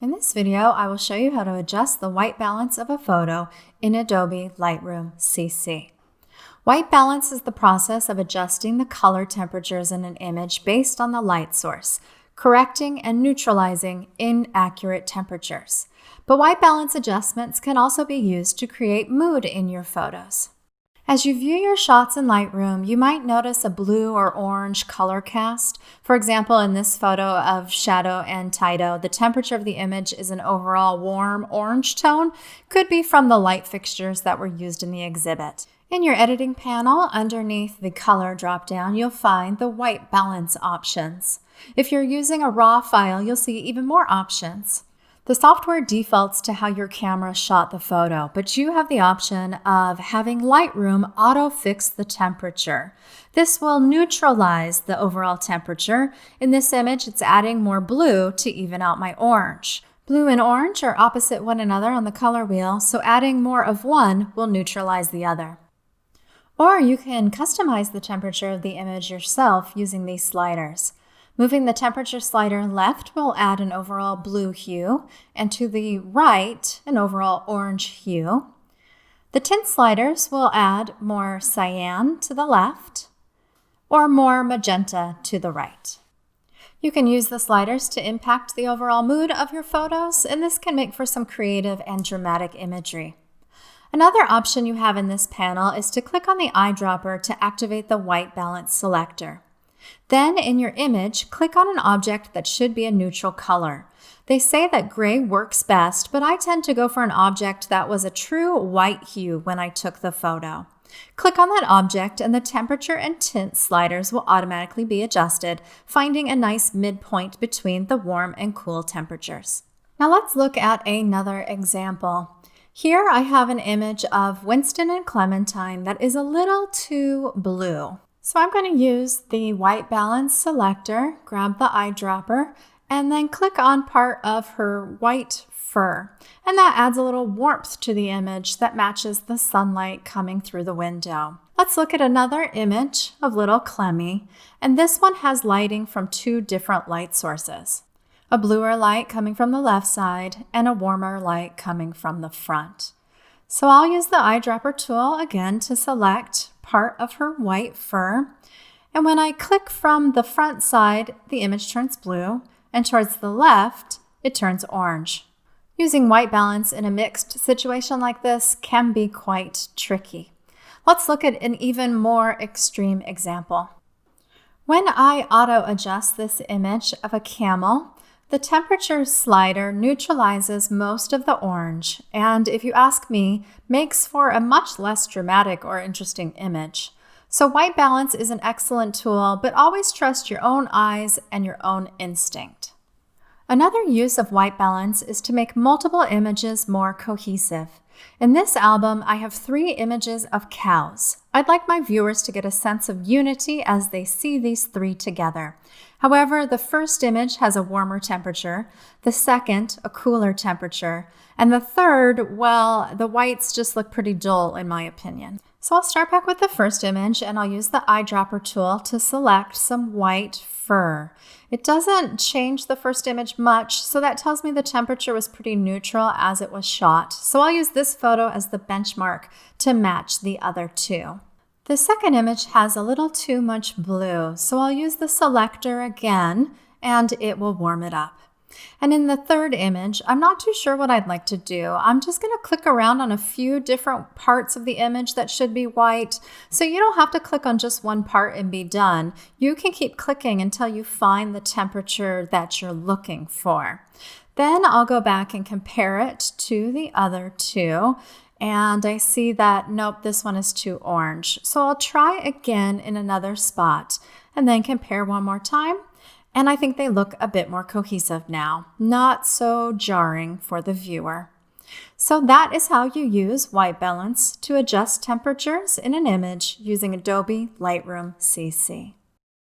In this video, I will show you how to adjust the white balance of a photo in Adobe Lightroom CC. White balance is the process of adjusting the color temperatures in an image based on the light source, correcting and neutralizing inaccurate temperatures. But white balance adjustments can also be used to create mood in your photos. As you view your shots in Lightroom, you might notice a blue or orange color cast. For example, in this photo of Shadow and Taito, the temperature of the image is an overall warm orange tone. Could be from the light fixtures that were used in the exhibit. In your editing panel, underneath the color dropdown, you'll find the white balance options. If you're using a raw file, you'll see even more options. The software defaults to how your camera shot the photo, but you have the option of having Lightroom auto-fix the temperature. This will neutralize the overall temperature. In this image, it's adding more blue to even out my orange. Blue and orange are opposite one another on the color wheel, so adding more of one will neutralize the other. Or you can customize the temperature of the image yourself using these sliders. Moving the temperature slider left will add an overall blue hue, and to the right, an overall orange hue. The tint sliders will add more cyan to the left, or more magenta to the right. You can use the sliders to impact the overall mood of your photos, and this can make for some creative and dramatic imagery. Another option you have in this panel is to click on the eyedropper to activate the white balance selector. Then, in your image, click on an object that should be a neutral color. They say that gray works best, but I tend to go for an object that was a true white hue when I took the photo. Click on that object and the temperature and tint sliders will automatically be adjusted, finding a nice midpoint between the warm and cool temperatures. Now let's look at another example. Here I have an image of Winston and Clementine that is a little too blue. So I'm going to use the white balance selector, grab the eyedropper, and then click on part of her white fur. And that adds a little warmth to the image that matches the sunlight coming through the window. Let's look at another image of little Clemmy, and this one has lighting from two different light sources. A bluer light coming from the left side and a warmer light coming from the front. So I'll use the eyedropper tool again to select part of her white fur. And when I click from the front side, the image turns blue, and towards the left, it turns orange. Using white balance in a mixed situation like this can be quite tricky. Let's look at an even more extreme example. When I auto-adjust this image of a camel, the temperature slider neutralizes most of the orange, and if you ask me, makes for a much less dramatic or interesting image. So white balance is an excellent tool, but always trust your own eyes and your own instinct. Another use of white balance is to make multiple images more cohesive. In this album, I have 3 images of cows. I'd like my viewers to get a sense of unity as they see these 3 together. However, the first image has a warmer temperature, the second a cooler temperature, and the third, well, the whites just look pretty dull in my opinion. So I'll start back with the first image and I'll use the eyedropper tool to select some white fur. It doesn't change the first image much, so that tells me the temperature was pretty neutral as it was shot. So I'll use this photo as the benchmark to match the other 2. The second image has a little too much blue, so I'll use the selector again and it will warm it up. And in the third image, I'm not too sure what I'd like to do. I'm just going to click around on a few different parts of the image that should be white. So you don't have to click on just one part and be done. You can keep clicking until you find the temperature that you're looking for. Then I'll go back and compare it to the other 2. And I see that, nope, this one is too orange. So I'll try again in another spot and then compare one more time. And I think they look a bit more cohesive now, not so jarring for the viewer. So that is how you use white balance to adjust temperatures in an image using Adobe Lightroom CC.